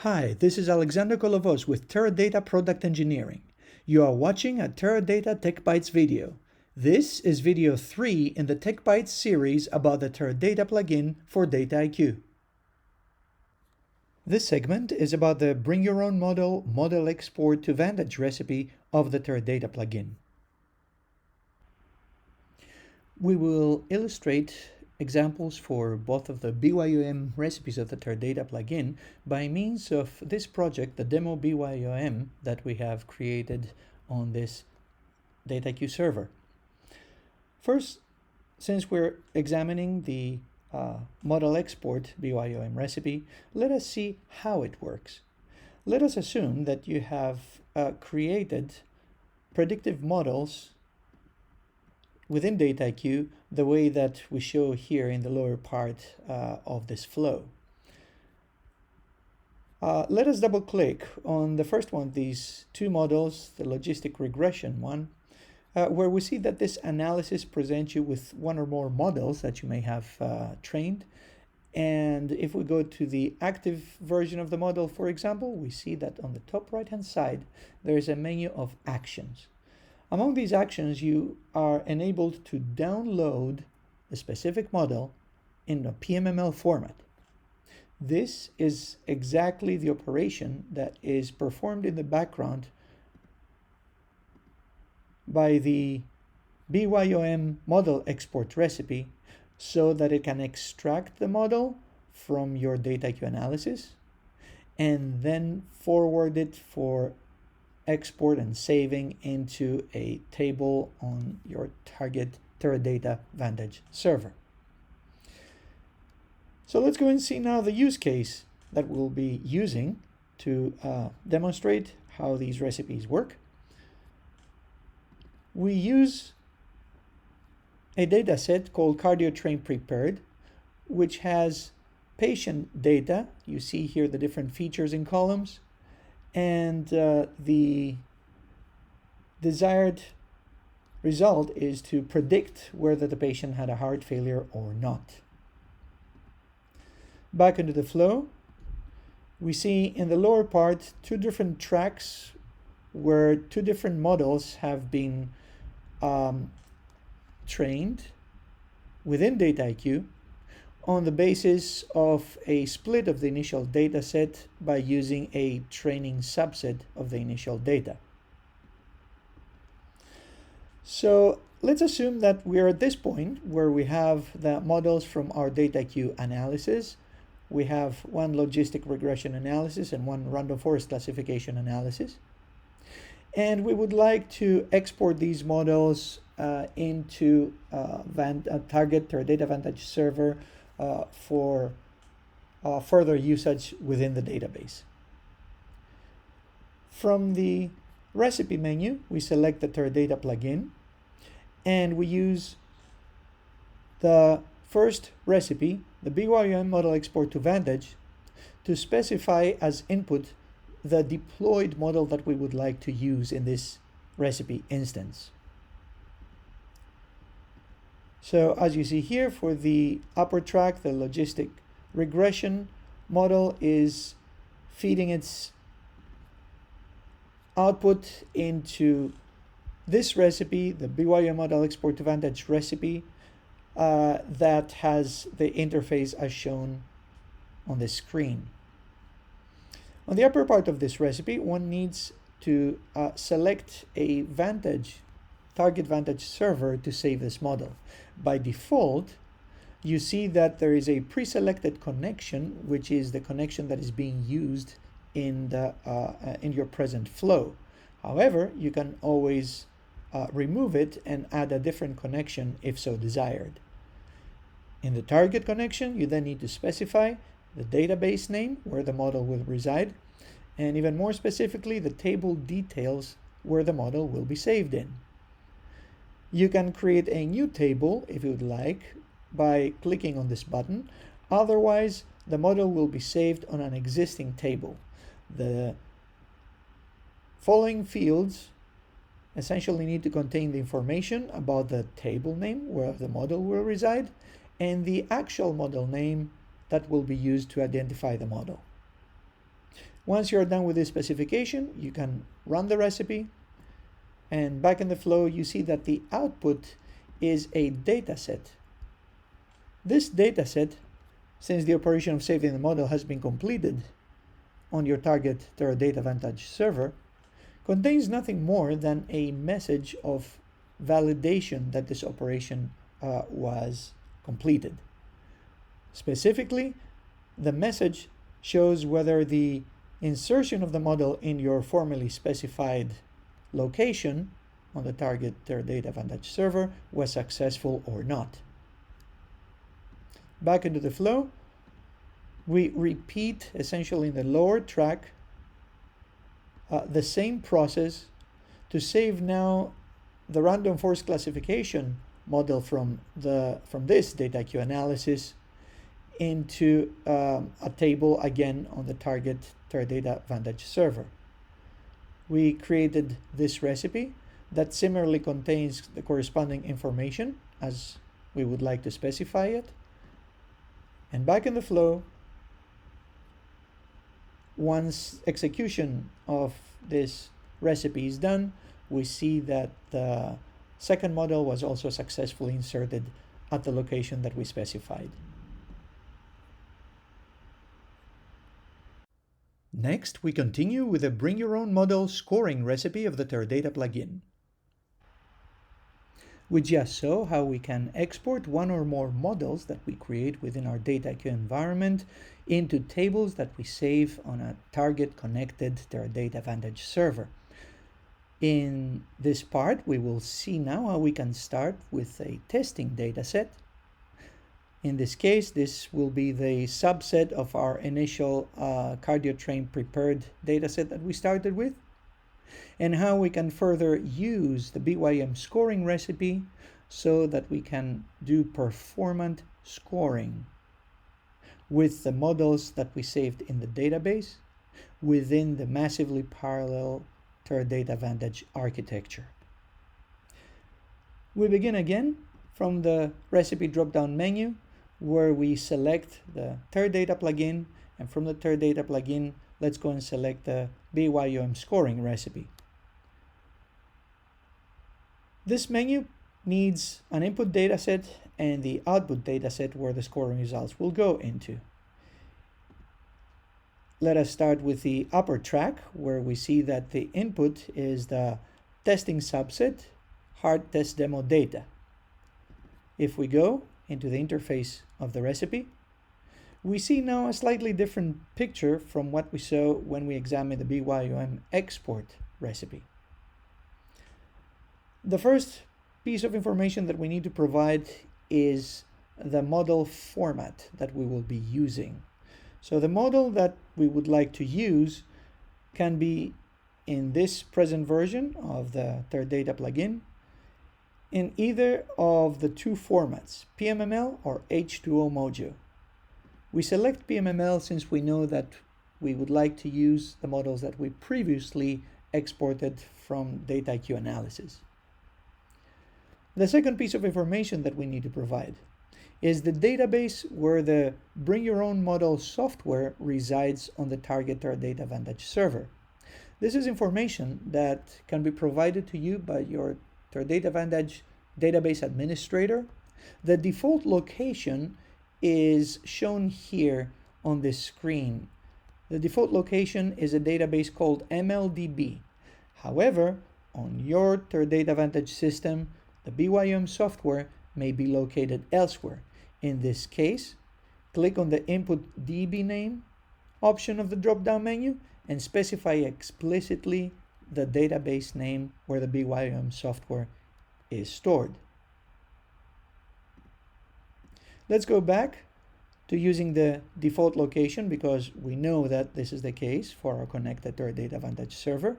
Hi, this is Alexander Kolovos with Teradata Product Engineering. You are watching a Teradata TechBytes video. This is video 3 in the TechBytes series about the Teradata plugin for Dataiku. This segment is about the Bring Your Own Model Export to Vantage recipe of the Teradata plugin. We will illustrate examples for both of the BYOM recipes of the Teradata plugin by means of this project, the demo BYOM that we have created on this Dataiku server. First, since we're examining the model export BYOM recipe, let us see how it works. Let us assume that you have created predictive models within Dataiku the way that we show here in the lower part of this flow. Let us double click on the first one of these two models, the logistic regression one, where we see that this analysis presents you with one or more models that you may have trained. And if we go to the active version of the model, for example, we see that on the top right-hand side, there is a menu of actions. Among these actions, you are enabled to download a specific model in a PMML format. This is exactly the operation that is performed in the background by the BYOM model export recipe so that it can extract the model from your Dataiku analysis and then forward it for export and saving into a table on your target Teradata Vantage server. So let's go and see now the use case that we'll be using to demonstrate how these recipes work. We use a data set called CardioTrain Prepared, which has patient data. You see here the different features in columns, and the desired result is to predict whether the patient had a heart failure or not. Back into the flow, we see in the lower part two different tracks where two different models have been trained within Dataiku on the basis of a split of the initial data set by using a training subset of the initial data. So let's assume that we're at this point where we have the models from our Dataiku analysis. We have one logistic regression analysis and one random forest classification analysis. And we would like to export these models into target Teradata Vantage server for further usage within the database. From the recipe menu, we select the Teradata plugin, and we use the first recipe, the BYOM model export to Vantage, to specify as input the deployed model that we would like to use in this recipe instance. So as you see here, for the upper track, the logistic regression model is feeding its output into this recipe, the BYOM model export to Vantage recipe, that has the interface as shown on the screen. On the upper part of this recipe, one needs to select a target Vantage server to save this model. By default, you see that there is a pre-selected connection, which is the connection that is being used in your present flow. However, you can always remove it and add a different connection if so desired. In the target connection, you then need to specify the database name where the model will reside, and even more specifically, the table details where the model will be saved in. You can create a new table if you would like by clicking on this button. Otherwise, the model will be saved on an existing table. The following fields essentially need to contain the information about the table name where the model will reside and the actual model name that will be used to identify the model. Once you're done with this specification, you can run the recipe, and back in the flow you see that the output is a dataset. This dataset, since the operation of saving the model has been completed on your target Teradata Vantage server, contains nothing more than a message of validation that this operation was completed. Specifically, the message shows whether the insertion of the model in your formally specified location on the target Teradata Vantage server was successful or not. Back into the flow, we repeat essentially in the lower track the same process to save now the random forest classification model from this Dataiku analysis into a table again on the target Teradata Vantage server. We created this recipe that similarly contains the corresponding information as we would like to specify it. And back in the flow, once execution of this recipe is done, we see that the second model was also successfully inserted at the location that we specified. Next, we continue with a bring your own model scoring recipe of the Teradata plugin. We just saw how we can export one or more models that we create within our Dataiku environment into tables that we save on a target connected Teradata Vantage server. In this part, we will see now how we can start with a testing dataset. In this case, this will be the subset of our initial CardioTrain prepared dataset that we started with, and how we can further use the BYOM scoring recipe so that we can do performant scoring with the models that we saved in the database within the massively parallel Teradata Vantage architecture. We begin again from the recipe drop-down menu where we select the Teradata plugin, and from the Teradata plugin, let's go and select the BYOM scoring recipe. This menu needs an input dataset and the output dataset where the scoring results will go into. Let us start with the upper track where we see that the input is the testing subset hard test demo data. If we go into the interface of the recipe, we see now a slightly different picture from what we saw when we examined the BYOM export recipe. The first piece of information that we need to provide is the model format that we will be using. So the model that we would like to use can be in this present version of the Teradata plugin in either of the two formats, PMML or H2O Mojo. We select PMML since we know that we would like to use the models that we previously exported from Dataiku analysis. The second piece of information that we need to provide is the database where the Bring Your Own Model software resides on the target Teradata Vantage server. This is information that can be provided to you by your Teradata Vantage database administrator. The default location is shown here on this screen. The default location is a database called MLDB. However, on your Teradata Vantage system, the BYOM software may be located elsewhere. In this case, click on the Input DB name option of the drop-down menu and specify explicitly the database name where the BYOM software is stored. Let's go back to using the default location because we know that this is the case for our connected Teradata Vantage server.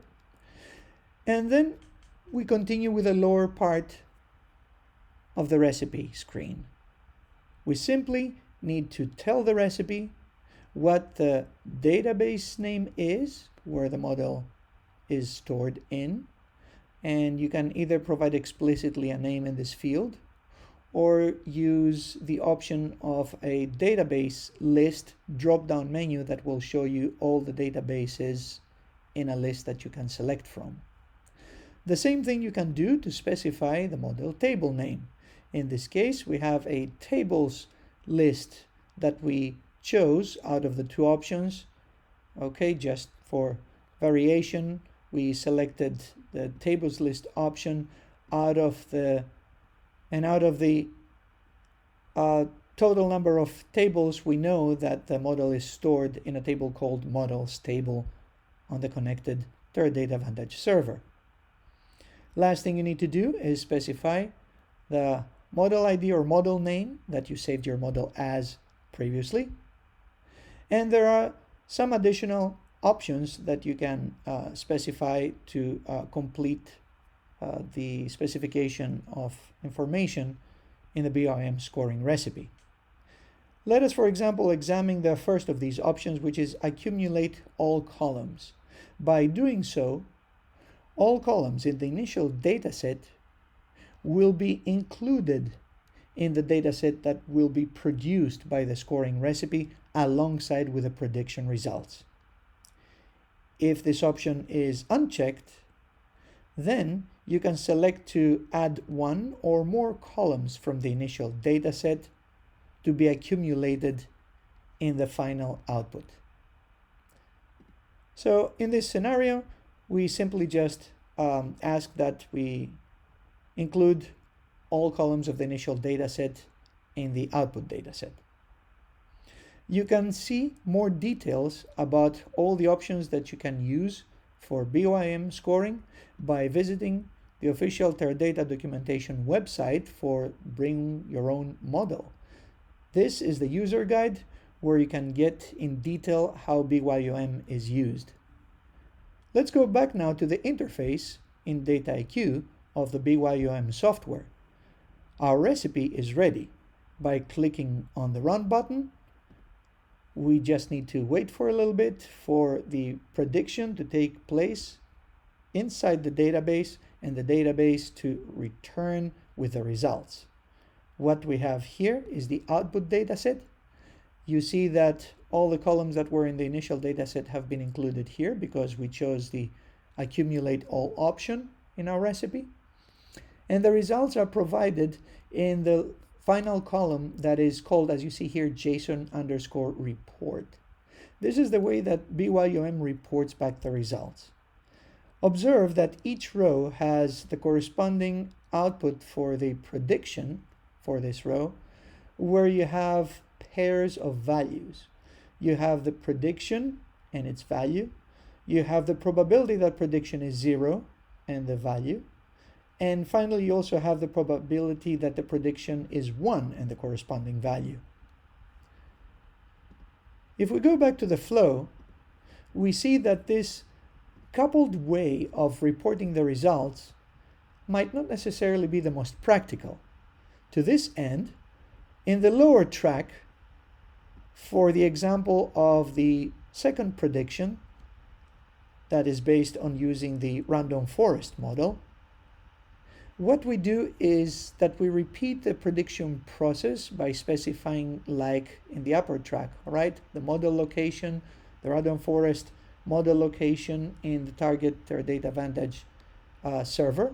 And then we continue with the lower part of the recipe screen. We simply need to tell the recipe what the database name is, where the model is stored in, and you can either provide explicitly a name in this field, or use the option of a database list drop-down menu that will show you all the databases in a list that you can select from. The same thing you can do to specify the model table name. In this case, we have a tables list that we chose out of the two options. Okay, just for variation, we selected the tables list option out of the total number of tables. We know that the model is stored in a table called models table on the connected Teradata Vantage server. Last thing you need to do is specify the model ID or model name that you saved your model as previously. And there are some additional options that you can specify to complete the specification of information in the BYOM scoring recipe. Let us, for example, examine the first of these options, which is accumulate all columns. By doing so, all columns in the initial dataset will be included in the dataset that will be produced by the scoring recipe alongside with the prediction results. If this option is unchecked, then you can select to add one or more columns from the initial dataset to be accumulated in the final output. So in this scenario, we simply just ask that we include all columns of the initial dataset in the output dataset. You can see more details about all the options that you can use for BYOM scoring by visiting the official Teradata documentation website for Bring Your Own Model. This is the user guide where you can get in detail how BYOM is used. Let's go back now to the interface in Dataiku of the BYOM software. Our recipe is ready. By clicking on the Run button, we just need to wait for a little bit for the prediction to take place inside the database and the database to return with the results. What we have here is the output dataset. You see that all the columns that were in the initial dataset have been included here because we chose the accumulate all option in our recipe. And the results are provided in the final column that is called, as you see here, JSON_report. This is the way that BYOM reports back the results. Observe that each row has the corresponding output for the prediction for this row, where you have pairs of values. You have the prediction and its value. You have the probability that prediction is 0 and the value. And finally, you also have the probability that the prediction is 1 and the corresponding value. If we go back to the flow, we see that this coupled way of reporting the results might not necessarily be the most practical. To this end, in the lower track, for the example of the second prediction that is based on using the random forest model, what we do is that we repeat the prediction process by specifying, like in the upper track, right? The model location, the random forest model location in the target Teradata Vantage server.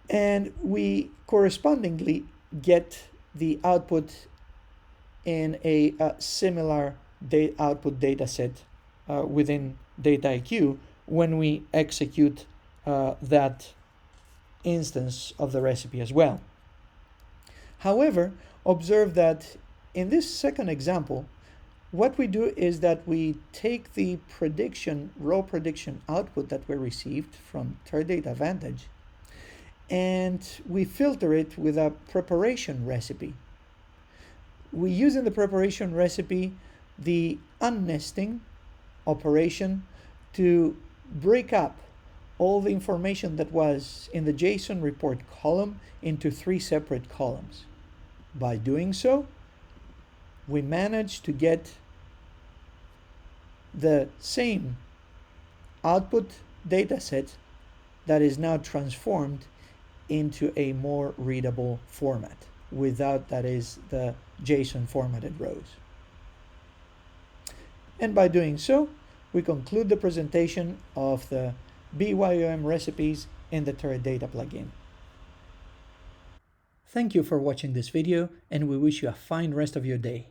And we correspondingly get the output in a similar output dataset within Dataiku when we execute that instance of the recipe as well. However, observe that in this second example, what we do is that we take the prediction, raw prediction output that we received from Teradata Vantage, and we filter it with a preparation recipe. We use in the preparation recipe the unnesting operation to break up all the information that was in the JSON report column into 3 separate columns. By doing so, we managed to get the same output dataset that is now transformed into a more readable format. without, that is, the JSON formatted rows. And by doing so, we conclude the presentation of the BYOM recipes in the Teradata plugin. Thank you for watching this video, and we wish you a fine rest of your day.